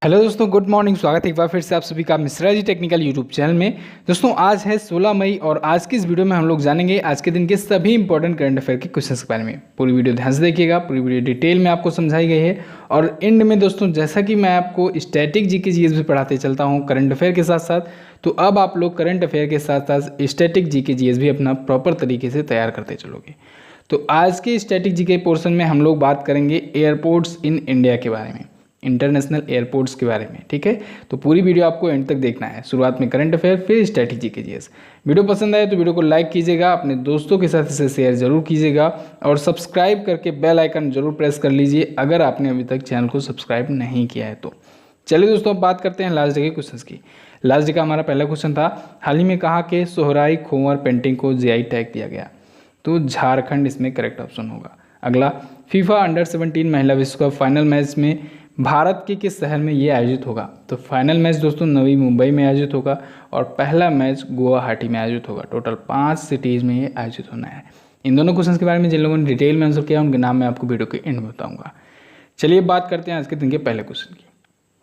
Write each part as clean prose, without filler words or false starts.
Hello दोस्तों, good morning. स्वागत है एक बार फिर से आप सभी का Mishra ji technical YouTube channel में। दोस्तों आज है 16 मई और आज की इस वीडियो में हम लोग जानेंगे आज के दिन के सभी इंपॉर्टेंट करंट अफेयर के क्वेश्चंस के बारे में। पूरी वीडियो ध्यान से देखिएगा, पूरी वीडियो डिटेल में आपको समझाई गई है। और एंड में दोस्तों जैसा कि मैं आपको स्टैटिक जीके जीएस भी पढ़ाते चलता हूँ करंट अफेयर के साथ साथ, तो अब आप लोग करंट अफेयर के साथ साथ स्टैटिक जीके जीएस भी अपना प्रॉपर तरीके से तैयार करते चलोगे। तो आज के स्टैटिक जीके पोर्शन में हम लोग बात करेंगे एयरपोर्ट्स इन इंडिया के बारे में, इंटरनेशनल एयरपोर्ट्स के बारे में। ठीक है, तो पूरी वीडियो आपको एंड तक देखना है। शुरुआत में करंट अफेयर, फिर स्टैटिक जीके जीएस। वीडियो पसंद आए तो वीडियो को लाइक कीजिएगा, अपने दोस्तों के साथ इसे शेयर जरूर कीजिएगा और सब्सक्राइब करके बेल आइकन जरूर प्रेस कर लीजिए अगर आपने अभी तक चैनल को सब्सक्राइब नहीं किया है तो। चलिए दोस्तों, अब बात करते हैं लास्ट डे के क्वेश्चन की। लास्ट डे का हमारा पहला क्वेश्चन था, हाल ही में कहा कि सोहराई खोवर पेंटिंग को जीआई टैग दिया गया, तो झारखंड इसमें करेक्ट ऑप्शन होगा। अगला, फीफा अंडर 17 महिला विश्व कप फाइनल मैच में भारत के किस शहर में ये आयोजित होगा? तो फाइनल मैच दोस्तों नवी मुंबई में आयोजित होगा और पहला मैच गुवाहाटी में आयोजित होगा। टोटल 5 सिटीज़ में ये आयोजित होना है। इन दोनों क्वेश्चन के बारे में जिन लोगों ने डिटेल में आंसर किया उनके नाम मैं आपको वीडियो के एंड में बताऊंगा। चलिए बात करते हैं आज के दिन के पहले क्वेश्चन की।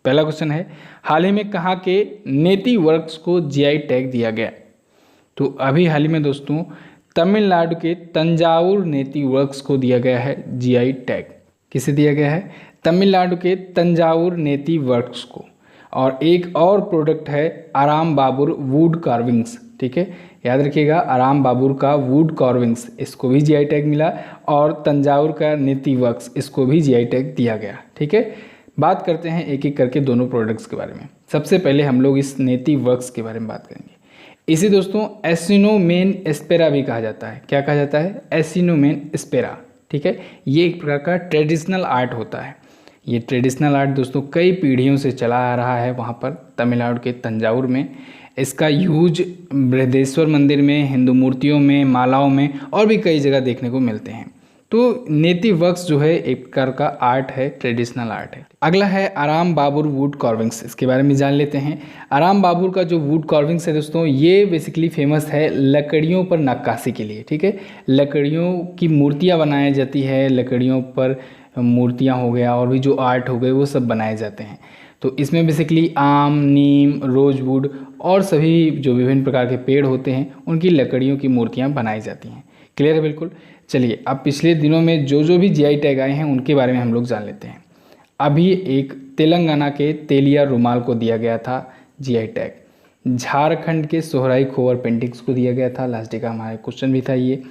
पहला क्वेश्चन है, हाल ही में कहाँ के नेति वर्क्स को जीआई टैग दिया गया? तो अभी हाल ही में दोस्तों तमिलनाडु के तंजावुर नेति वर्क्स को दिया गया है जीआई टैग। किसे दिया गया है? तमिलनाडु के तंजावुर नेति वर्क्स को। और एक और प्रोडक्ट है आराम बाबुर वुड कार्विंग्स। ठीक है, याद रखिएगा, आराम बाबुर का वुड कार्विंग्स, इसको भी जीआई टैग मिला। और तंजावुर का नेति वर्क्स, इसको भी जीआई टैग दिया गया। ठीक है, बात करते हैं एक एक करके दोनों प्रोडक्ट्स के बारे में। सबसे पहले हम लोग इस नेति वर्क्स के बारे में बात करेंगे। इसे दोस्तों एसिनोमेन एस्पेरा भी कहा जाता है। क्या कहा जाता है? एसिनोमेन एस्पेरा। ठीक है, ये एक प्रकार का ट्रेडिशनल आर्ट होता है। ये ट्रेडिशनल आर्ट दोस्तों कई पीढ़ियों से चला आ रहा है वहाँ पर तमिलनाडु के तंजावुर में। इसका यूज बृहदेश्वर मंदिर में, हिंदू मूर्तियों में, मालाओं में और भी कई जगह देखने को मिलते हैं। तो नेति वर्क्स जो है एक प्रकार का आर्ट है, ट्रेडिशनल आर्ट है। अगला है आराम बाबुर वुड कार्विंग्स। इसके बारे में जान लेते हैं। आराम बाबुर का जो वुड कार्विंग्स है दोस्तों, ये बेसिकली फेमस है लकड़ियों पर नक्काशी के लिए। ठीक है, लकड़ियों की मूर्तियाँ बनाई जाती है, लकड़ियों पर मूर्तियाँ हो गया और भी जो आर्ट हो गए वो सब बनाए जाते हैं। तो इसमें बेसिकली आम, नीम, रोजवुड और सभी जो विभिन्न प्रकार के पेड़ होते हैं उनकी लकड़ियों की मूर्तियाँ बनाई जाती हैं। क्लियर है? बिल्कुल। चलिए, अब पिछले दिनों में जो भी जीआई टैग आए हैं उनके बारे में हम लोग जान लेते हैं। अभी एक तेलंगाना के तेलिया रुमाल को दिया गया था जीआई टैग। झारखंड के सोहराई खोवर पेंटिंग्स को दिया गया था। लास्ट डे का हमारा क्वेश्चन भी था ये।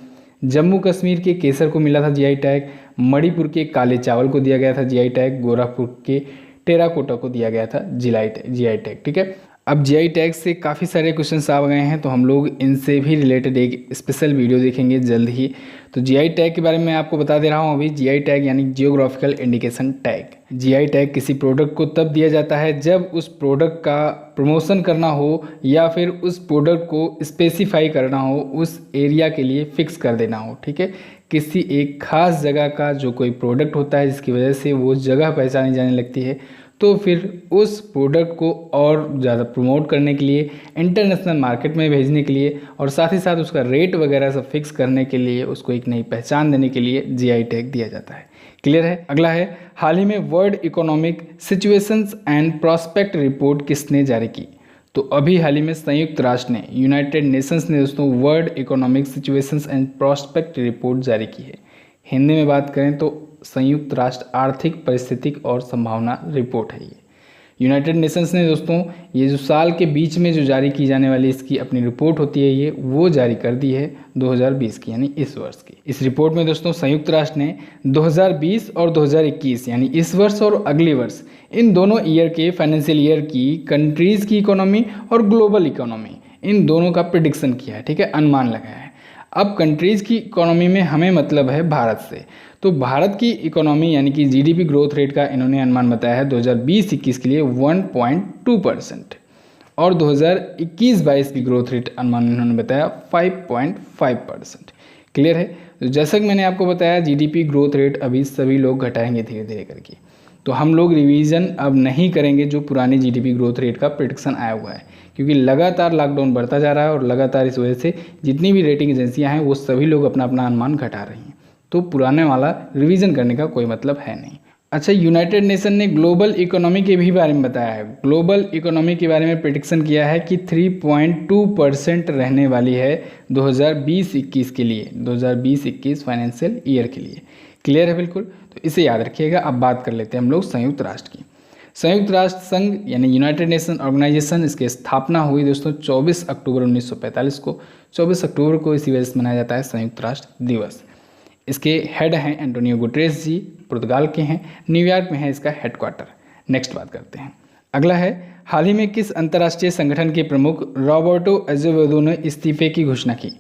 जम्मू कश्मीर के केसर को मिला था जीआई टैग। मणिपुर के काले चावल को दिया गया था जीआई टैग। गोरखपुर के टेराकोटा को दिया गया था जीआई टैग। ठीक है, अब जीआई टैग से काफ़ी सारे क्वेश्चंस आ गए हैं तो हम लोग इनसे भी रिलेटेड एक स्पेशल वीडियो देखेंगे जल्द ही। तो जीआई टैग के बारे में आपको बता दे रहा हूँ अभी। जीआई टैग यानी geographical indication tag. GI tag किसी प्रोडक्ट को तब दिया जाता है जब उस प्रोडक्ट का प्रमोशन करना हो या फिर उस प्रोडक्ट को स्पेसिफाई करना हो, उस एरिया के लिए फिक्स कर देना हो। ठीक है, किसी एक खास जगह का जो कोई प्रोडक्ट होता है जिसकी वजह से वो जगह पहचानी जाने लगती है, तो फिर उस प्रोडक्ट को और ज़्यादा प्रमोट करने के लिए, इंटरनेशनल मार्केट में भेजने के लिए और साथ ही साथ उसका रेट वगैरह सब फिक्स करने के लिए, उसको एक नई पहचान देने के लिए जीआई टैग दिया जाता है। क्लियर है? अगला है, हाल ही में world economic situations and prospect report किसने जारी की? तो अभी हाल ही में संयुक्त राष्ट्र ने, यूनाइटेड नेशंस ने दोस्तों world economic situations and prospect report जारी की है। हिंदी में बात करें तो संयुक्त राष्ट्र आर्थिक परिस्थितिक और संभावना रिपोर्ट है ये। यूनाइटेड नेशंस ने दोस्तों ये जो साल के बीच में जो जारी की जाने वाली इसकी अपनी रिपोर्ट होती है ये, वो जारी कर दी है 2020 की, यानी इस वर्ष की। इस रिपोर्ट में दोस्तों संयुक्त राष्ट्र ने 2020 और 2021 यानी इस वर्ष और अगले वर्ष, इन दोनों ईयर के फाइनेंशियल ईयर की कंट्रीज़ की इकोनॉमी और ग्लोबल इकोनॉमी, इन दोनों का प्रिडिक्शन किया है। ठीक है, अनुमान लगाया है। अब कंट्रीज़ की इकोनॉमी में हमें मतलब है भारत से, तो भारत की इकोनॉमी यानी कि जीडीपी ग्रोथ रेट का इन्होंने अनुमान बताया है 2020-21 के लिए 1.2% और 2021-22 की ग्रोथ रेट अनुमान इन्होंने बताया 5.5%। क्लियर है? तो जैसा कि मैंने आपको बताया जीडीपी ग्रोथ रेट अभी सभी लोग घटाएंगे धीरे धीरे करके, तो हम लोग रिवीजन अब नहीं करेंगे जो पुरानी जीडीपी ग्रोथ रेट का प्रेडिक्शन आया हुआ है, क्योंकि लगातार लॉकडाउन बढ़ता जा रहा है और लगातार इस वजह से जितनी भी रेटिंग एजेंसियां हैं वो सभी लोग अपना अपना अनुमान घटा रही हैं। तो पुराने वाला रिवीजन करने का कोई मतलब है नहीं। अच्छा, यूनाइटेड नेशन ने ग्लोबल इकोनॉमी के भी बारे में बताया है। ग्लोबल इकोनॉमी के बारे में प्रेडिक्शन किया है कि 3.2% रहने वाली है 2020-21 के लिए, 2020-21 फाइनेंशियल ईयर के लिए। क्लियर है बिल्कुल, तो इसे याद रखिएगा। अब बात कर लेते हैं हम लोग संयुक्त राष्ट्र की। संयुक्त राष्ट्र संघ यानी यूनाइटेड नेशन ऑर्गेनाइजेशन, इसकी स्थापना हुई दोस्तों 24 अक्टूबर 1945 को। 24 अक्टूबर को इसी वजह से मनाया जाता है संयुक्त राष्ट्र दिवस। इसके हेड हैं एंटोनियो गुटेरेस जी, पुर्तगाल के हैं, न्यूयॉर्क में है इसका हेडक्वार्टर। नेक्स्ट बात करते हैं। अगला है, हाल ही में किस अंतर्राष्ट्रीय संगठन के प्रमुख रॉबर्टो अजेवेदो ने इस्तीफे की घोषणा की?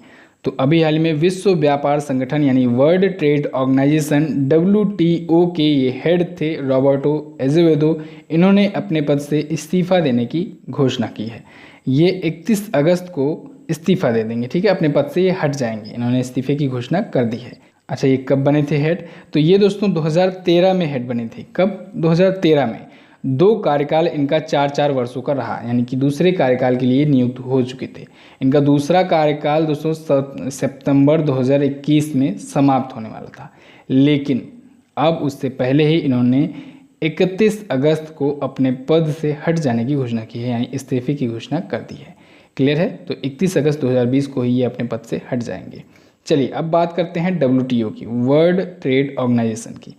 तो अभी हाल ही में विश्व व्यापार संगठन यानी वर्ल्ड ट्रेड ऑर्गेनाइजेशन WTO के ये हेड थे रॉबर्टो अजेवेदो। इन्होंने अपने पद से इस्तीफा देने की घोषणा की है। ये 31 अगस्त को इस्तीफा दे देंगे, ठीक है, अपने पद से ये हट जाएंगे। इन्होंने इस्तीफे की घोषणा कर दी है। अच्छा, ये कब बने थे हेड? तो ये दोस्तों 2013 में हेड बने थे। कब? 2013 में। 2 कार्यकाल इनका 4-4 वर्षों का रहा, यानी कि दूसरे कार्यकाल के लिए नियुक्त हो चुके थे। इनका दूसरा कार्यकाल दोस्तों सितंबर 2021 में समाप्त होने वाला था, लेकिन अब उससे पहले ही इन्होंने 31 अगस्त को अपने पद से हट जाने की घोषणा की है, यानी इस्तीफे की घोषणा कर दी है। क्लियर है? तो 31 अगस्त 2020 को ही ये अपने पद से हट जाएंगे। चलिए अब बात करते हैं WTO की, वर्ल्ड ट्रेड ऑर्गेनाइजेशन की।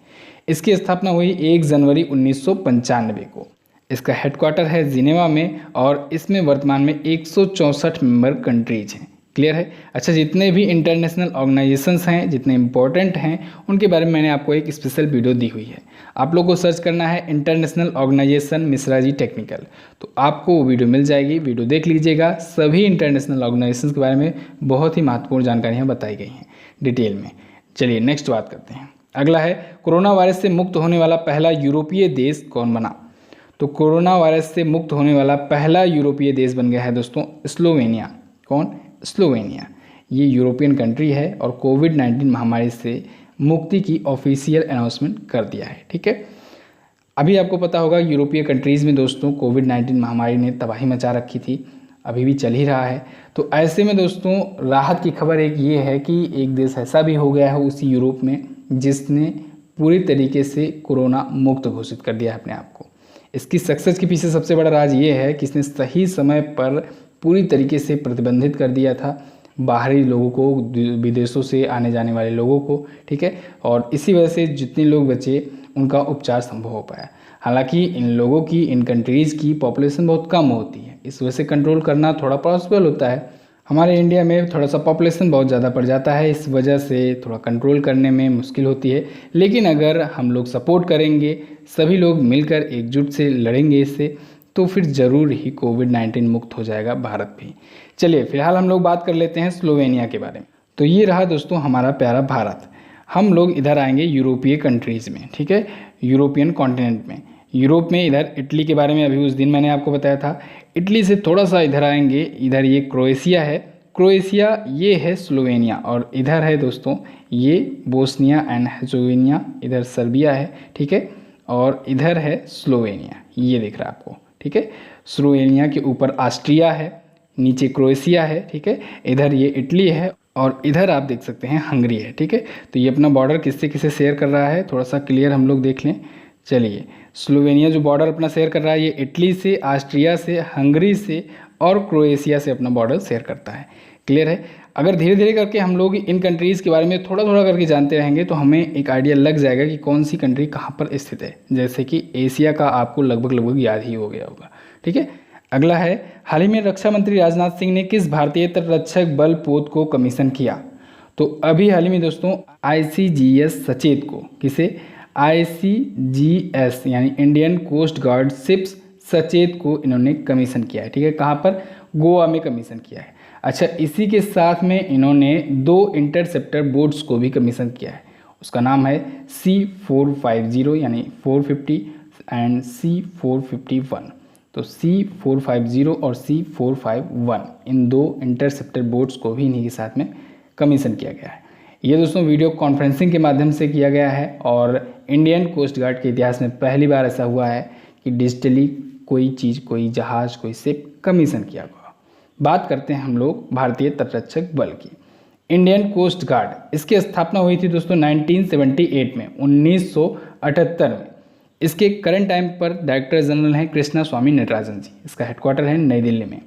इसकी स्थापना हुई 1 जनवरी 1995 को। इसका हेडक्वार्टर है जिनेवा में और इसमें वर्तमान में 164 मेंबर कंट्रीज हैं। क्लियर है? अच्छा, जितने भी इंटरनेशनल ऑर्गेनाइजेशंस हैं, जितने इंपॉर्टेंट हैं, उनके बारे में मैंने आपको एक स्पेशल वीडियो दी हुई है। आप लोग को सर्च करना है international organisation Mishra ji technical, तो आपको वो वीडियो मिल जाएगी। वीडियो देख लीजिएगा। सभी इंटरनेशनल ऑर्गेनाइजेशंस के बारे में बहुत ही महत्वपूर्ण जानकारियाँ बताई गई हैं डिटेल में। चलिए नेक्स्ट बात करते हैं। अगला है, कोरोना वायरस से मुक्त होने वाला पहला यूरोपीय देश कौन बना? तो कोरोना वायरस से मुक्त होने वाला पहला यूरोपीय देश बन गया है दोस्तों स्लोवेनिया। कौन? स्लोवेनिया। ये यूरोपियन कंट्री है और कोविड-19 महामारी से मुक्ति की ऑफिशियल अनाउंसमेंट कर दिया है। ठीक है, अभी आपको पता होगा यूरोपीय कंट्रीज़ में दोस्तों कोविड-19 महामारी ने तबाही मचा रखी थी, अभी भी चल ही रहा है। तो ऐसे में दोस्तों राहत की खबर एक ये है कि एक देश ऐसा भी हो गया है उसी यूरोप में जिसने पूरी तरीके से कोरोना मुक्त घोषित कर दिया है अपने आप को। इसकी सक्सेस के पीछे सबसे बड़ा राज ये है कि इसने सही समय पर पूरी तरीके से प्रतिबंधित कर दिया था बाहरी लोगों को, विदेशों से आने जाने वाले लोगों को। ठीक है, और इसी वजह से जितने लोग बचे उनका उपचार संभव हो पाया। हालांकि इन लोगों की, इन कंट्रीज़ की पॉपुलेशन बहुत कम होती है, इस वजह से कंट्रोल करना थोड़ा पॉसिबल होता है। हमारे इंडिया में थोड़ा सा पॉपुलेशन बहुत ज़्यादा पड़ जाता है, इस वजह से थोड़ा कंट्रोल करने में मुश्किल होती है। लेकिन अगर हम लोग सपोर्ट करेंगे, सभी लोग मिलकर एकजुट से लड़ेंगे इससे, तो फिर ज़रूर ही कोविड-19 मुक्त हो जाएगा भारत भी। चलिए फिलहाल हम लोग बात कर लेते हैं स्लोवेनिया के बारे में। तो ये रहा दोस्तों हमारा प्यारा भारत। हम लोग इधर आएंगे यूरोपीय कंट्रीज़ में, ठीक है, यूरोपियन कॉन्टिनेंट में। यूरोप में इधर इटली के बारे में अभी उस दिन मैंने आपको बताया था। इटली से थोड़ा सा इधर आएंगे, इधर ये क्रोएशिया है, क्रोएशिया ये है स्लोवेनिया, और इधर है दोस्तों ये बोस्निया एंड हर्जेगोविना, इधर सर्बिया है। ठीक है, और इधर है स्लोवेनिया, ये दिख रहा है आपको। ठीक है, स्लोवेनिया के ऊपर ऑस्ट्रिया है, नीचे क्रोएशिया है। ठीक है, इधर ये इटली है और इधर आप देख सकते हैं हंगरी है। ठीक है, तो ये अपना बॉर्डर किससे किससे शेयर कर रहा है थोड़ा सा क्लियर हम लोग देख लें। चलिए, स्लोवेनिया जो बॉर्डर अपना शेयर कर रहा है ये इटली से, ऑस्ट्रिया से, हंगरी से और क्रोएशिया से अपना बॉर्डर शेयर करता है। क्लियर है? अगर धीरे धीरे करके हम लोग इन कंट्रीज़ के बारे में थोड़ा थोड़ा करके जानते रहेंगे तो हमें एक आइडिया लग जाएगा कि कौन सी कंट्री कहाँ पर स्थित है। जैसे कि एशिया का आपको लगभग याद ही हो गया होगा। ठीक है, अगला है, हाल ही में रक्षा मंत्री राजनाथ सिंह ने किस भारतीय तटरक्षक बल पोत को कमीशन किया? तो अभी हाल ही में दोस्तों ICGS सचेत को, किसे? ICGS यानी इंडियन कोस्ट गार्ड शिप्स सचेत को इन्होंने कमीशन किया है। ठीक है, कहाँ पर? गोवा में कमीशन किया है। अच्छा, इसी के साथ में इन्होंने 2 इंटरसेप्टर बोट्स को भी कमीशन किया है। उसका नाम है C450 यानी 450 एंड C451। तो C450 और C451 इन 2 इंटरसेप्टर बोट्स को भी इन्हीं के साथ में कमीशन किया गया है। ये दोस्तों वीडियो कॉन्फ्रेंसिंग के माध्यम से किया गया है और इंडियन कोस्ट गार्ड के इतिहास में पहली बार ऐसा हुआ है कि डिजिटली कोई चीज़, कोई जहाज़, कोई शिप कमीशन किया हुआ। बात करते हैं हम लोग भारतीय तटरक्षक बल की, इंडियन कोस्ट गार्ड। इसकी स्थापना हुई थी दोस्तों 1978 में, 1978 में। इसके करंट टाइम पर डायरेक्टर जनरल हैं कृष्णा स्वामी नटराजन जी। इसका हेडक्वार्टर है नई दिल्ली में।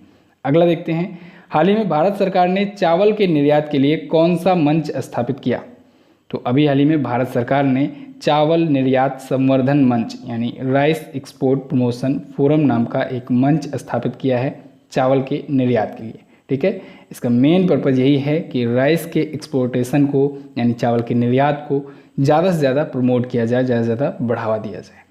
अगला देखते हैं, हाल ही में भारत सरकार ने चावल के निर्यात के लिए कौन सा मंच स्थापित किया? तो अभी हाल ही में भारत सरकार ने चावल निर्यात संवर्धन मंच यानी राइस एक्सपोर्ट प्रमोशन फोरम नाम का एक मंच स्थापित किया है चावल के निर्यात के लिए। ठीक है, इसका मेन पर्पज़ यही है कि राइस के एक्सपोर्टेशन को यानी चावल के निर्यात को ज़्यादा से ज़्यादा प्रमोट किया जाए, ज़्यादा से ज़्यादा बढ़ावा दिया जाए।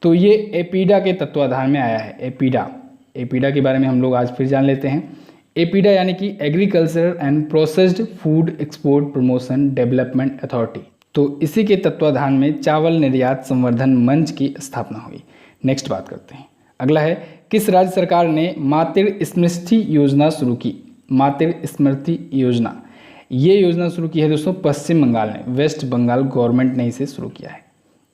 तो ये एपीडा के तत्वाधान में आया है। एपीडा के बारे में हम लोग आज फिर जान लेते हैं। एपीडा यानी कि agriculture and processed food export promotion development authority. तो इसी के तत्वाधान में चावल निर्यात संवर्धन मंच की स्थापना हुई। नेक्स्ट बात करते हैं। अगला है, किस राज्य सरकार ने मातृ स्मृति योजना शुरू की? मातृ स्मृति योजना, ये योजना शुरू की है दोस्तों पश्चिम बंगाल ने, वेस्ट बंगाल गवर्नमेंट ने इसे शुरू किया है।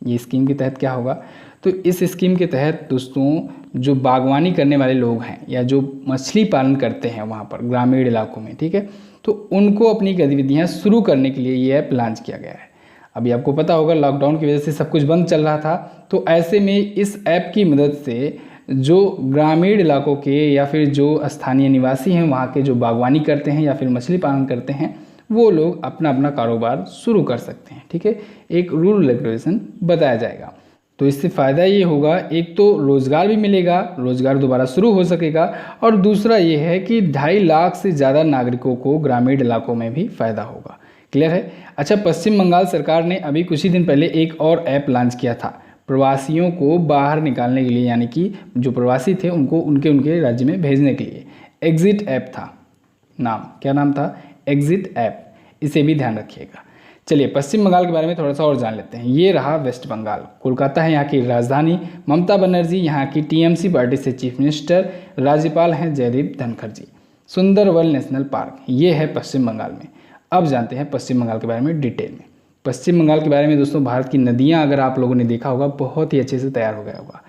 ये स्कीम के तहत क्या होगा? तो इस स्कीम के तहत दोस्तों जो बागवानी करने वाले लोग हैं या जो मछली पालन करते हैं वहाँ पर ग्रामीण इलाकों में, ठीक है, तो उनको अपनी गतिविधियाँ शुरू करने के लिए ये ऐप लॉन्च किया गया है। अभी आपको पता होगा लॉकडाउन की वजह से सब कुछ बंद चल रहा था, तो ऐसे में इस ऐप की मदद से जो ग्रामीण इलाकों के या फिर जो स्थानीय निवासी हैं वहाँ के जो बागवानी करते हैं या फिर मछली पालन करते हैं वो लोग अपना अपना कारोबार शुरू कर सकते हैं। ठीक है, एक रूल रेगुलेशन बताया जाएगा। तो इससे फ़ायदा ये होगा, एक तो रोज़गार भी मिलेगा, रोज़गार दोबारा शुरू हो सकेगा, और दूसरा ये है कि 2.5 लाख से ज़्यादा नागरिकों को ग्रामीण इलाकों में भी फ़ायदा होगा। क्लियर है? अच्छा, पश्चिम बंगाल सरकार ने अभी कुछ ही दिन पहले एक और ऐप लॉन्च किया था प्रवासियों को बाहर निकालने के लिए, यानी कि जो प्रवासी थे उनको उनके राज्य में भेजने के लिए। एग्जिट ऐप था नाम। क्या नाम था? Exit app. इसे भी ध्यान रखिएगा। चलिए पश्चिम बंगाल के बारे में थोड़ा सा और जान लेते हैं। ये रहा वेस्ट बंगाल। कोलकाता है यहाँ की राजधानी। ममता बनर्जी यहाँ की टीएमसी पार्टी से चीफ मिनिस्टर। राज्यपाल हैं जयदीप धनखड़ जी। सुंदरवन नेशनल पार्क ये है पश्चिम बंगाल में। अब जानते हैं पश्चिम बंगाल के बारे में डिटेल में। पश्चिम बंगाल के बारे में दोस्तों, भारत की नदियाँ अगर आप लोगों ने देखा होगा बहुत ही अच्छे से तैयार हो गया होगा।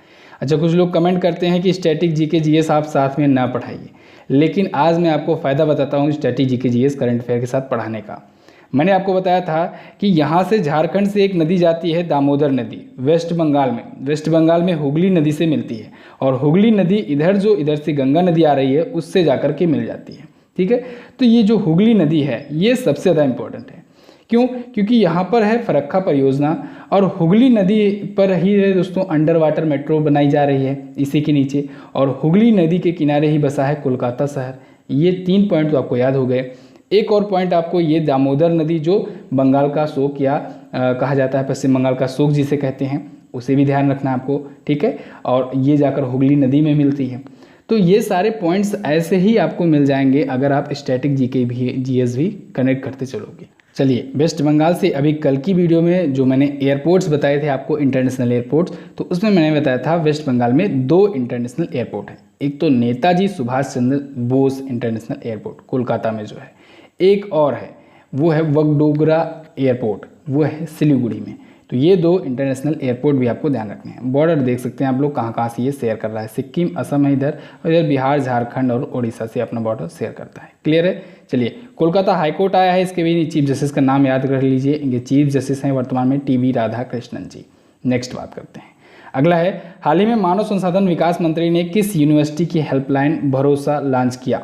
अच्छा, कुछ लोग कमेंट करते हैं कि स्टैटिक जीके जीएस आप साथ में ना पढ़ाइए, लेकिन आज मैं आपको फ़ायदा बताता हूँ static GK GS current affair के साथ पढ़ाने का। मैंने आपको बताया था कि यहाँ से झारखंड से एक नदी जाती है दामोदर नदी वेस्ट बंगाल में हुगली नदी से मिलती है, और हुगली नदी इधर से गंगा नदी आ रही है उससे जाकर के मिल जाती है। ठीक है, तो ये जो हुगली नदी है ये सबसे ज़्यादा इम्पोर्टेंट है। क्यों? क्योंकि यहाँ पर है फरक्का परियोजना, और हुगली नदी पर ही है दोस्तों अंडर वाटर मेट्रो बनाई जा रही है इसी के नीचे, और हुगली नदी के किनारे ही बसा है कोलकाता शहर। ये 3 पॉइंट तो आपको याद हो गए। एक और पॉइंट आपको ये दामोदर नदी जो बंगाल का शोक या कहा जाता है पश्चिम बंगाल का शोक जिसे कहते हैं, उसे भी ध्यान रखना आपको। ठीक है, और ये जाकर हुगली नदी में मिलती है। तो ये सारे पॉइंट्स ऐसे ही आपको मिल जाएंगे अगर आप स्टैटिक जीके भी जीएस भी कनेक्ट करते चलोगे। चलिए, वेस्ट बंगाल से अभी कल की वीडियो में जो मैंने एयरपोर्ट्स बताए थे आपको, इंटरनेशनल एयरपोर्ट्स, तो उसमें मैंने बताया था वेस्ट बंगाल में 2 इंटरनेशनल एयरपोर्ट हैं। एक तो नेताजी सुभाष चंद्र बोस इंटरनेशनल एयरपोर्ट कोलकाता में जो है, एक और है वो है वगडोगरा एयरपोर्ट, वो है सिलीगुड़ी में। तो ये 2 इंटरनेशनल एयरपोर्ट भी आपको ध्यान रखने हैं। बॉर्डर देख सकते हैं आप लोग कहाँ से ये शेयर कर रहा है। सिक्किम, असम है इधर, और इधर बिहार, झारखंड और उड़ीसा से अपना बॉर्डर शेयर करता है। क्लियर है? चलिए, कोलकाता हाईकोर्ट आया है, इसके भी चीफ जस्टिस का नाम याद कर लीजिए। इनके चीफ जस्टिस हैं वर्तमान में टीवी राधाकृष्णन जी। नेक्स्ट बात करते हैं। अगला है, हाल ही में मानव संसाधन विकास मंत्री ने किस यूनिवर्सिटी की हेल्पलाइन भरोसा लॉन्च किया?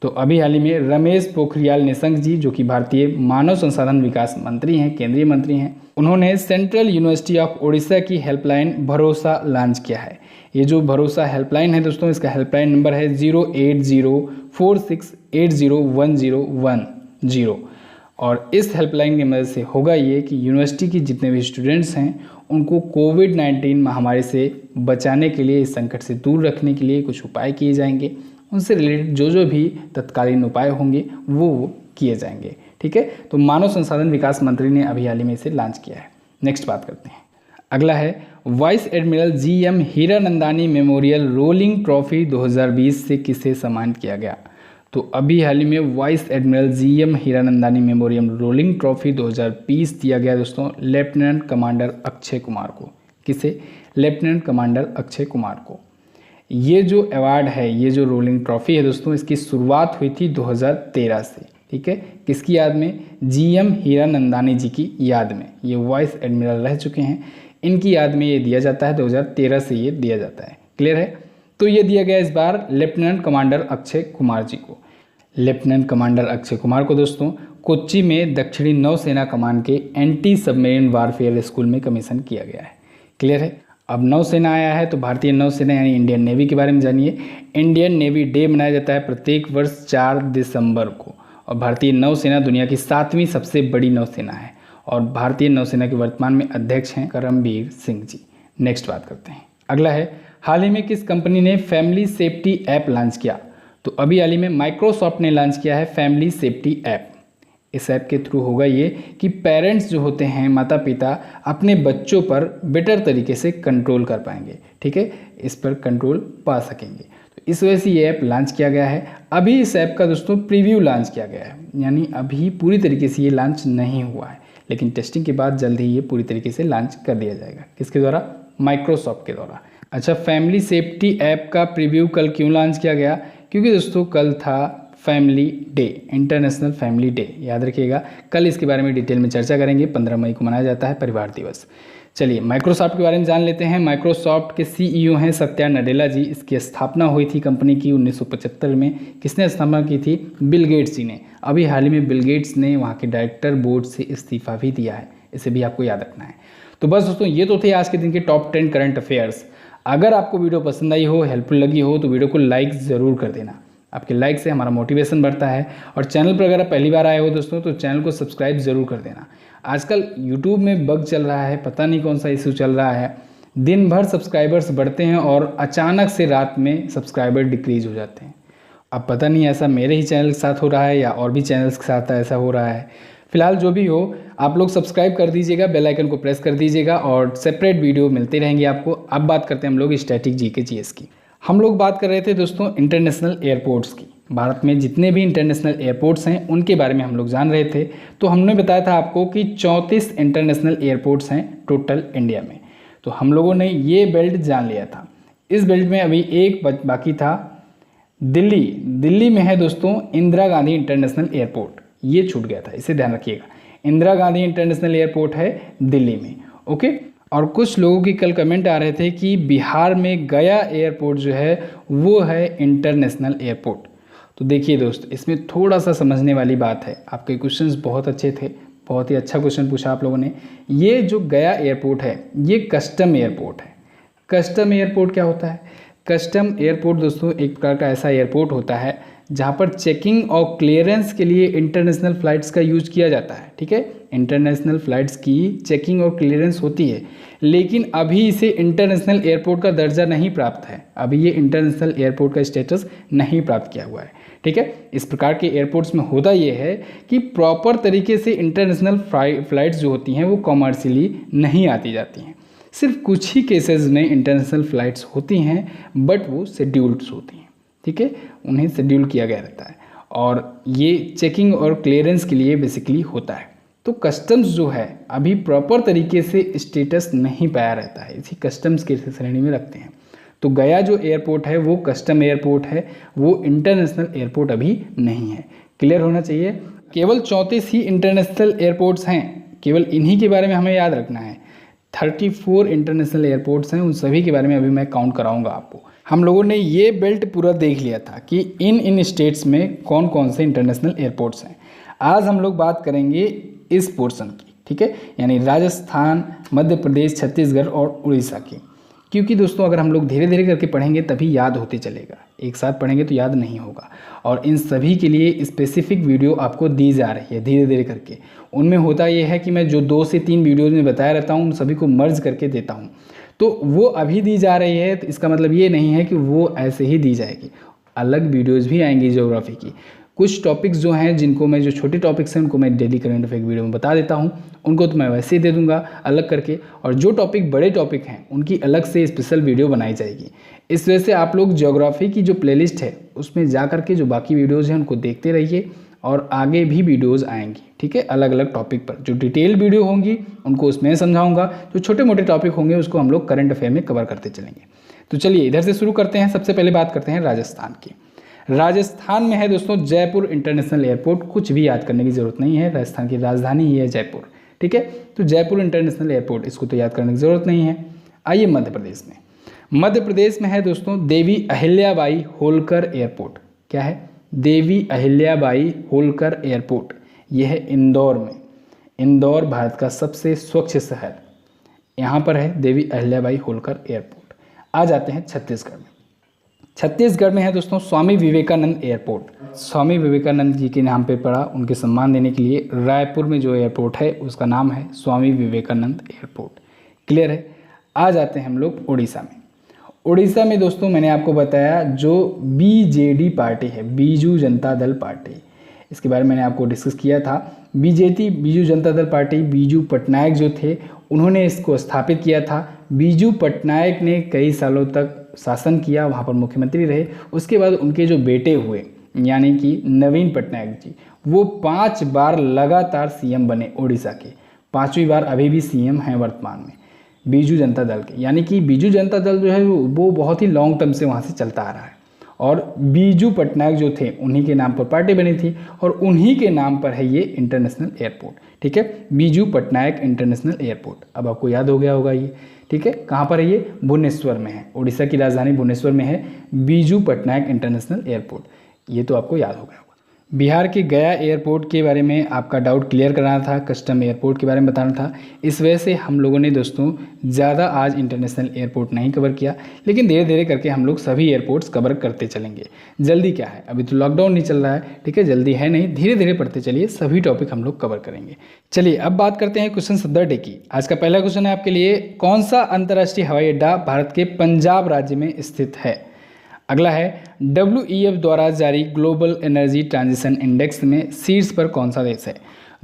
तो अभी हाल ही में रमेश पोखरियाल निशंक जी, जो कि भारतीय मानव संसाधन विकास मंत्री हैं, केंद्रीय मंत्री हैं, उन्होंने सेंट्रल यूनिवर्सिटी ऑफ ओडिशा की हेल्पलाइन भरोसा लॉन्च किया है। ये जो भरोसा हेल्पलाइन है दोस्तों, इसका हेल्पलाइन नंबर है 08046801010, और इस हेल्पलाइन की मदद से होगा ये कि यूनिवर्सिटी की जितने भी स्टूडेंट्स हैं उनको कोविड-19 महामारी से बचाने के लिए, इस संकट से दूर रखने के लिए कुछ उपाय किए जाएंगे। उनसे रिलेटेड जो भी तत्कालीन उपाय होंगे वो किए जाएंगे। ठीक है, तो मानव संसाधन विकास मंत्री ने अभी हाल ही में इसे लॉन्च किया है। नेक्स्ट बात करते हैं। अगला है, vice admiral GM Hiranandani memorial rolling trophy 2020 से किसे सम्मानित किया गया? तो अभी हाल ही में vice admiral GM Hiranandani memorial rolling trophy 2020 दिया गया दोस्तों लेफ्टिनेंट कमांडर अक्षय कुमार को। किसे? लेफ्टिनेंट कमांडर अक्षय कुमार को। ये जो अवार्ड है, ये जो रोलिंग ट्रॉफी है दोस्तों, इसकी शुरुआत हुई थी 2013 से। ठीक है, किसकी याद में? GM हीरानंदानी जी की याद में। ये वाइस एडमिरल रह चुके हैं। इनकी याद में ये दिया जाता है, 2013 से ये दिया जाता है। क्लियर है। तो ये दिया गया इस बार लेफ्टिनेंट कमांडर अक्षय कुमार जी को। लेफ्टिनेंट कमांडर अक्षय कुमार को दोस्तों कोच्चि में दक्षिणी नौसेना कमान के एंटी सबमरीन वारफेयर स्कूल में कमीशन किया गया है। क्लियर है। अब नौसेना आया है तो भारतीय नौसेना यानी इंडियन नेवी के बारे में जानिए। इंडियन नेवी डे मनाया जाता है प्रत्येक वर्ष 4 दिसंबर को, और भारतीय नौसेना दुनिया की 7वीं सबसे बड़ी नौसेना है, और भारतीय नौसेना के वर्तमान में अध्यक्ष हैं करमबीर सिंह जी। नेक्स्ट बात करते हैं। अगला है, हाल ही में किस कंपनी ने फैमिली सेफ्टी ऐप लॉन्च किया? तो अभी हाल ही में माइक्रोसॉफ्ट ने लॉन्च किया है फैमिली सेफ्टी ऐप। इस ऐप के थ्रू होगा ये कि पेरेंट्स जो होते हैं, माता पिता, अपने बच्चों पर बेटर तरीके से कंट्रोल कर पाएंगे। ठीक है, इस पर कंट्रोल पा सकेंगे। तो इस वजह से ये ऐप लॉन्च किया गया है। अभी इस ऐप का दोस्तों प्रीव्यू लॉन्च किया गया है, यानी अभी पूरी तरीके से ये लॉन्च नहीं हुआ है, लेकिन टेस्टिंग के बाद जल्द ही ये पूरी तरीके से लॉन्च कर दिया जाएगा। किसके द्वारा? माइक्रोसॉफ्ट के द्वारा। अच्छा, फैमिली सेफ्टी ऐप का प्रीव्यू कल क्यों लॉन्च किया गया? क्योंकि दोस्तों कल था family day, international family day. याद रखिएगा, कल इसके बारे में डिटेल में चर्चा करेंगे। 15 मई को मनाया जाता है परिवार दिवस। चलिए माइक्रोसॉफ्ट के बारे में जान लेते हैं। माइक्रोसॉफ्ट के सीईओ हैं सत्या नडेला जी। इसकी स्थापना हुई थी कंपनी की 1975 में। किसने स्थापना की थी? बिल गेट्स जी ने। अभी हाल ही में बिल गेट्स ने वहाँ के डायरेक्टर बोर्ड से इस्तीफा भी दिया है, इसे भी आपको याद रखना है। तो बस दोस्तों ये तो थे आज के दिन के टॉप 10 करंट अफेयर्स। अगर आपको वीडियो पसंद आई हो, हेल्पफुल लगी हो, तो वीडियो को लाइक ज़रूर कर देना। आपके लाइक से हमारा मोटिवेशन बढ़ता है। और चैनल पर अगर आप पहली बार आए हो दोस्तों तो चैनल को सब्सक्राइब ज़रूर कर देना। आजकल यूट्यूब में बग चल रहा है, पता नहीं कौन सा इशू चल रहा है। दिन भर सब्सक्राइबर्स बढ़ते हैं और अचानक से रात में सब्सक्राइबर डिक्रीज हो जाते हैं। अब पता नहीं ऐसा मेरे ही चैनल के साथ हो रहा है या और भी चैनल्स के साथ ऐसा हो रहा है। फिलहाल जो भी हो, आप लोग सब्सक्राइब कर दीजिएगा, बेल आइकन को प्रेस कर दीजिएगा, और सेपरेट वीडियो मिलते रहेंगे आपको। अब बात करते हैं हम लोग स्टैटिक जीके जीएस की। हम लोग बात कर रहे थे दोस्तों इंटरनेशनल एयरपोर्ट्स की। भारत में जितने भी इंटरनेशनल एयरपोर्ट्स हैं उनके बारे में हम लोग जान रहे थे। तो हमने बताया था आपको कि 34 इंटरनेशनल एयरपोर्ट्स हैं टोटल इंडिया में। तो हम लोगों ने ये बेल्ट जान लिया था। इस बेल्ट में अभी एक बाकी था, दिल्ली में है दोस्तों इंदिरा गांधी इंटरनेशनल एयरपोर्ट। ये छूट गया था, इसे ध्यान रखिएगा। इंदिरा गांधी इंटरनेशनल एयरपोर्ट है दिल्ली में। ओके। और कुछ लोगों की कल कमेंट आ रहे थे कि बिहार में गया एयरपोर्ट जो है वो है इंटरनेशनल एयरपोर्ट। तो देखिए दोस्त, इसमें थोड़ा सा समझने वाली बात है। आपके क्वेश्चंस बहुत अच्छे थे, बहुत ही अच्छा क्वेश्चन पूछा आप लोगों ने। ये जो गया एयरपोर्ट है ये कस्टम एयरपोर्ट है। कस्टम एयरपोर्ट क्या होता है? कस्टम एयरपोर्ट दोस्तों एक प्रकार का ऐसा एयरपोर्ट होता है जहाँ पर चेकिंग और क्लियरेंस के लिए इंटरनेशनल फ़्लाइट्स का यूज किया जाता है। ठीक है, इंटरनेशनल फ़्लाइट्स की चेकिंग और क्लियरेंस होती है, लेकिन अभी इसे इंटरनेशनल एयरपोर्ट का दर्जा नहीं प्राप्त है। अभी ये इंटरनेशनल एयरपोर्ट का स्टेटस नहीं प्राप्त किया हुआ है। ठीक है, इस प्रकार के एयरपोर्ट्स में होता ये है कि प्रॉपर तरीके से इंटरनेशनल फ़्लाइट्स जो होती हैं वो कॉमर्शियली नहीं आती जाती हैं। सिर्फ कुछ ही केसेस में इंटरनेशनल फ़्लाइट्स होती हैं, बट वो शेड्यूल्ड होती हैं। ठीक है, उन्हें शेड्यूल किया गया रहता है, और ये चेकिंग और क्लियरेंस के लिए बेसिकली होता है। तो कस्टम्स जो है अभी प्रॉपर तरीके से स्टेटस नहीं पाया रहता है, इसी कस्टम्स के श्रेणी में रखते हैं। तो गया जो एयरपोर्ट है वो कस्टम एयरपोर्ट है, वो इंटरनेशनल एयरपोर्ट अभी नहीं है। क्लियर होना चाहिए। केवल 34 ही इंटरनेशनल एयरपोर्ट्स हैं, केवल इन्हीं के बारे में हमें याद रखना है। 34 इंटरनेशनल एयरपोर्ट्स हैं, उन सभी के बारे में अभी मैं काउंट कराऊंगा आपको। हम लोगों ने ये बेल्ट पूरा देख लिया था कि इन स्टेट्स में कौन कौन से इंटरनेशनल एयरपोर्ट्स हैं। आज हम लोग बात करेंगे इस पोर्शन की। ठीक है, यानी राजस्थान, मध्य प्रदेश, छत्तीसगढ़ और उड़ीसा की। क्योंकि दोस्तों अगर हम लोग धीरे धीरे करके पढ़ेंगे तभी याद होते चलेगा, एक साथ पढ़ेंगे तो याद नहीं होगा। और इन सभी के लिए स्पेसिफिक वीडियो आपको दी जा रही है धीरे धीरे करके। उनमें होता यह है कि मैं जो 2 से 3 वीडियोज़ में बताया रहता हूँ उन सभी को मर्ज करके देता हूँ। तो वो अभी दी जा रही है, तो इसका मतलब ये नहीं है कि वो ऐसे ही दी जाएगी। अलग वीडियोज़ भी आएंगी ज्योग्राफी की। कुछ टॉपिक्स जो हैं जिनको मैं, जो छोटे टॉपिक्स हैं उनको मैं डेली करंट अफेयर वीडियो में बता देता हूं, उनको तो मैं वैसे ही दे दूंगा अलग करके। और जो टॉपिक बड़े टॉपिक हैं उनकी अलग से स्पेशल वीडियो बनाई जाएगी। इस वजह से आप लोग ज्योग्राफी की जो प्लेलिस्ट है उसमें जा करके जो बाकी वीडियोज़ हैं उनको देखते रहिए, और आगे भी वीडियोज़ आएंगी। ठीक है, अलग अलग टॉपिक पर जो डिटेल वीडियो होंगी उनको उसमें समझाऊंगा, जो छोटे मोटे टॉपिक होंगे उसको हम लोग करंट अफेयर में कवर करते चलेंगे। तो चलिए इधर से शुरू करते हैं। सबसे पहले बात करते हैं राजस्थान की। राजस्थान में है दोस्तों जयपुर इंटरनेशनल एयरपोर्ट। कुछ भी याद करने की ज़रूरत नहीं है, राजस्थान की राजधानी ही है जयपुर। ठीक है। तो जयपुर इंटरनेशनल एयरपोर्ट, इसको तो याद करने की ज़रूरत नहीं है। आइए मध्य प्रदेश में, मध्य प्रदेश में है दोस्तों देवी अहिल्याबाई होलकर एयरपोर्ट। क्या है? देवी अहिल्याबाई होलकर एयरपोर्ट। यह है इंदौर में। इंदौर भारत का सबसे स्वच्छ शहर, यहाँ पर है देवी अहिल्याबाई होलकर एयरपोर्ट। आ जाते हैं छत्तीसगढ़ में। छत्तीसगढ़ में है दोस्तों स्वामी विवेकानंद एयरपोर्ट। स्वामी विवेकानंद जी के नाम पे पड़ा, उनके सम्मान देने के लिए रायपुर में जो एयरपोर्ट है उसका नाम है स्वामी विवेकानंद एयरपोर्ट। क्लियर है। आ जाते हैं हम लोग उड़ीसा में। उड़ीसा में दोस्तों मैंने आपको बताया जो बीजेडी पार्टी है, बीजू जनता दल पार्टी, इसके बारे में मैंने आपको डिस्कस किया था। बीजेपी, बीजू जनता दल पार्टी, बीजू पटनायक जो थे उन्होंने इसको स्थापित किया था। बीजू पटनायक ने कई सालों तक शासन किया, वहाँ पर मुख्यमंत्री रहे। उसके बाद उनके जो बेटे हुए यानी कि नवीन पटनायक जी, वो 5 बार लगातार सीएम बने उड़ीसा के। 5वीं बार अभी भी सीएम हैं वर्तमान में बीजू जनता दल के। यानी कि बीजू जनता दल जो है वो बहुत ही लॉन्ग टर्म से वहाँ से चलता आ रहा है। और बीजू पटनायक जो थे उन्हीं के नाम पर पार्टी बनी थी और उन्हीं के नाम पर है ये इंटरनेशनल एयरपोर्ट। ठीक है, बीजू पटनायक इंटरनेशनल एयरपोर्ट। अब आपको याद हो गया होगा ये। ठीक है, कहाँ पर है ये? भुवनेश्वर में है। उड़ीसा की राजधानी भुवनेश्वर में है बीजू पटनायक इंटरनेशनल एयरपोर्ट। ये तो आपको याद हो गया होगा। बिहार के गया एयरपोर्ट के बारे में आपका डाउट क्लियर कराना था, कस्टम एयरपोर्ट के बारे में बताना था। इस वजह से हम लोगों ने दोस्तों ज़्यादा आज इंटरनेशनल एयरपोर्ट नहीं कवर किया, लेकिन धीरे धीरे करके हम लोग सभी एयरपोर्ट्स कवर करते चलेंगे। जल्दी क्या है, अभी तो लॉकडाउन नहीं चल रहा है। ठीक है, जल्दी है नहीं, धीरे धीरे पढ़ते चलिए, सभी टॉपिक हम लोग कवर करेंगे। चलिए अब बात करते हैं क्वेश्चन ऑफ द डे की। आज का पहला क्वेश्चन है आपके लिए, कौन सा अंतर्राष्ट्रीय हवाई अड्डा भारत के पंजाब राज्य में स्थित है? अगला है WEF द्वारा जारी ग्लोबल एनर्जी ट्रांजिशन इंडेक्स में शीर्ष पर कौन सा देश है?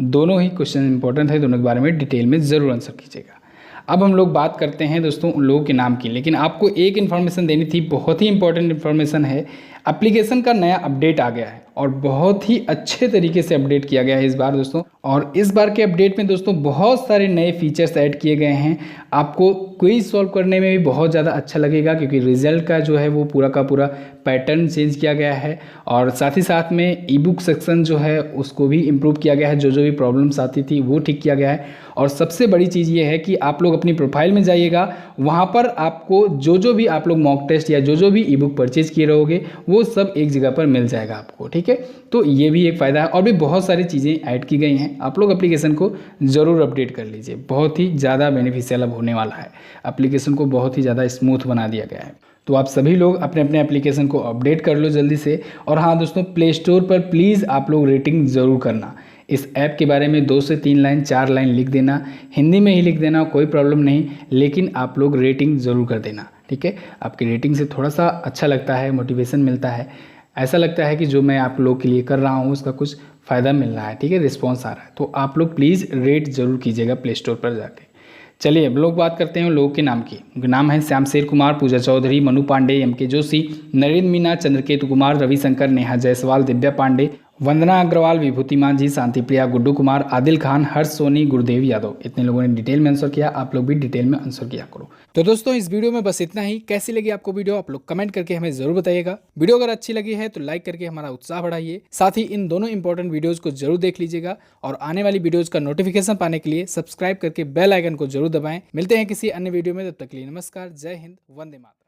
दोनों ही क्वेश्चन इंपॉर्टेंट है, दोनों के बारे में डिटेल में ज़रूर आंसर कीजिएगा। अब हम लोग बात करते हैं दोस्तों उन लोगों के नाम की, लेकिन आपको एक इन्फॉर्मेशन देनी थी, बहुत ही इंपॉर्टेंट इन्फॉर्मेशन है। एप्लीकेशन का नया अपडेट आ गया है और बहुत ही अच्छे तरीके से अपडेट किया गया है इस बार दोस्तों। और इस बार के अपडेट में दोस्तों बहुत सारे नए फीचर्स ऐड किए गए हैं। आपको क्विज सॉल्व करने में भी बहुत ज़्यादा अच्छा लगेगा, क्योंकि रिजल्ट का जो है वो पूरा का पूरा पैटर्न चेंज किया गया है। और साथ ही साथ में ई बुक सेक्शन जो है उसको भी इम्प्रूव किया गया है, जो जो भी प्रॉब्लम्स आती थी वो ठीक किया गया है। और सबसे बड़ी चीज़ ये है कि आप लोग अपनी प्रोफाइल में जाइएगा, वहाँ पर आपको जो भी आप लोग मॉक टेस्ट या जो भी ई बुक परचेज किए रहोगे वो सब एक जगह पर मिल जाएगा आपको। ठीक है, तो ये भी एक फ़ायदा है। और भी बहुत सारी चीज़ें ऐड की गई हैं, आप लोग एप्लीकेशन को ज़रूर अपडेट कर लीजिए, बहुत ही ज़्यादा बेनिफिशियल अब होने वाला है। एप्लीकेशन को बहुत ही ज़्यादा स्मूथ बना दिया गया है। तो आप सभी लोग अपने अपने एप्लीकेशन को अपडेट कर लो जल्दी से। और हाँ दोस्तों, प्ले स्टोर पर प्लीज़ आप लोग रेटिंग ज़रूर करना। इस ऐप के बारे में 2 से 3 लाइन 4 लाइन लिख देना, हिंदी में ही लिख देना, कोई प्रॉब्लम नहीं, लेकिन आप लोग रेटिंग ज़रूर कर देना। ठीक है, आपकी रेटिंग से थोड़ा सा अच्छा लगता है, मोटिवेशन मिलता है, ऐसा लगता है कि जो मैं आप लोग के लिए कर रहा हूँ उसका कुछ फ़ायदा मिल रहा है। ठीक है, रिस्पॉन्स आ रहा है। तो आप लोग प्लीज़ रेट ज़रूर कीजिएगा प्ले स्टोर पर जाके। चलिए अब लोग बात करते हैं लोगों के नाम की। उनके नाम है श्याम शेर कुमार, पूजा चौधरी, मनु पांडे, MK जोशी, नरेंद्र मीना, चंद्रकेतु कुमार, रविशंकर, नेहा जायसवाल, दिव्या पांडे, वंदना अग्रवाल, विभूति मांझी, शांति प्रिया, गुड्डू कुमार, आदिल खान, हर्ष सोनी, गुरुदेव यादव। इतने लोगों ने डिटेल में आंसर किया, आप लोग भी डिटेल में आंसर किया करो। तो दोस्तों इस वीडियो में बस इतना ही। कैसी लगी आपको वीडियो आप लोग कमेंट करके हमें जरूर बताइएगा। वीडियो अगर अच्छी लगी है तो लाइक करके हमारा उत्साह बढ़ाइए। साथ ही इन दोनों इंपॉर्टेंट वीडियोज को जरूर देख लीजिएगा और आने वाली वीडियोज का नोटिफिकेशन पाने के लिए सब्सक्राइब करके बेल आइकन को जरूर दबाएं। मिलते हैं किसी अन्य वीडियो में, तब तक के लिए नमस्कार, जय हिंद, वंदे मातरम।